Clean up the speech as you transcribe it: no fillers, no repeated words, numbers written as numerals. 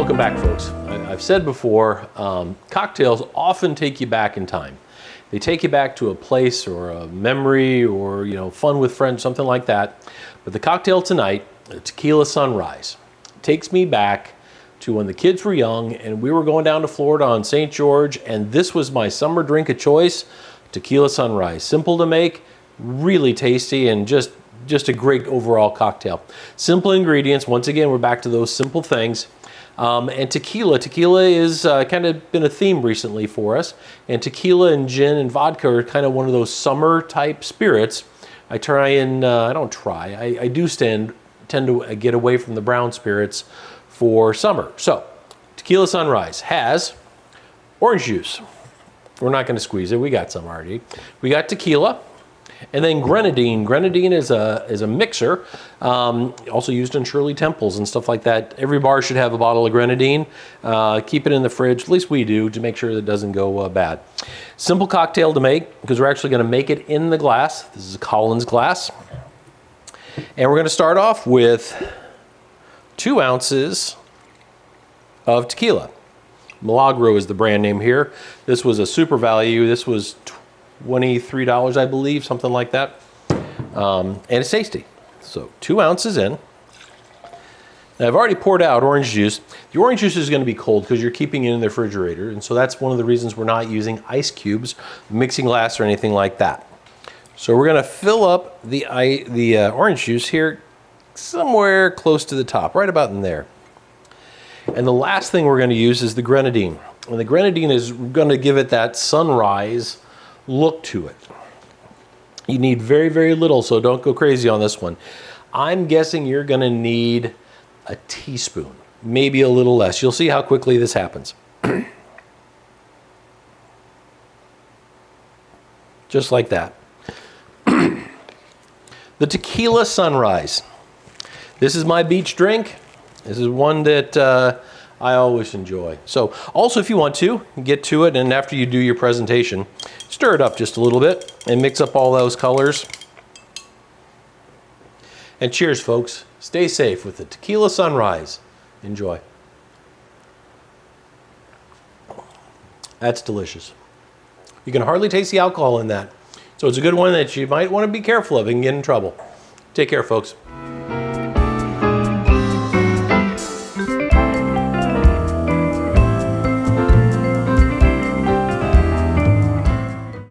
Welcome back, folks. I've said before, cocktails often take you back in time. They take you back to a place or a memory or, fun with friends, something like that. But the cocktail tonight, the Tequila Sunrise, takes me back to when the kids were young and we were going down to Florida on St. George, and this was my summer drink of choice, Tequila Sunrise. Simple to make, really tasty, and just a great overall cocktail. Simple ingredients. Once again, we're back to those simple things. And tequila is kind of been a theme recently for us. And tequila and gin and vodka are kind of one of those summer type spirits. I do tend to get away from the brown spirits for summer. So Tequila Sunrise has orange juice. We're not going to squeeze it. We got some already. We got tequila. And then Grenadine. Grenadine is a mixer, also used in Shirley Temples and stuff like that. Every bar should have a bottle of Grenadine. Keep it in the fridge, at least we do, to make sure that it doesn't go bad. Simple cocktail to make, because we're actually going to make it in the glass. This is a Collins glass. And we're going to start off with 2 ounces of tequila. Milagro is the brand name here. This was a super value. This was $23, I believe, something like that. And it's tasty. So 2 ounces in. Now I've already poured out orange juice. The orange juice is going to be cold because you're keeping it in the refrigerator, and so that's one of the reasons we're not using ice cubes, mixing glass, or anything like that. So we're going to fill up the orange juice here somewhere close to the top, right about in there. And the last thing we're going to use is the Grenadine. And the Grenadine is going to give it that sunrise look to it. You need very, very little, so don't go crazy on this one. I'm guessing you're going to need a teaspoon, maybe a little less. You'll see how quickly this happens. Just like that. The Tequila Sunrise. This is my beach drink. This is one that I always enjoy. So also, if you want to, get to it, and after you do your presentation, stir it up just a little bit and mix up all those colors. And cheers, folks. Stay safe with the Tequila Sunrise. Enjoy. That's delicious. You can hardly taste the alcohol in that. So it's a good one that you might want to be careful of and get in trouble. Take care, folks.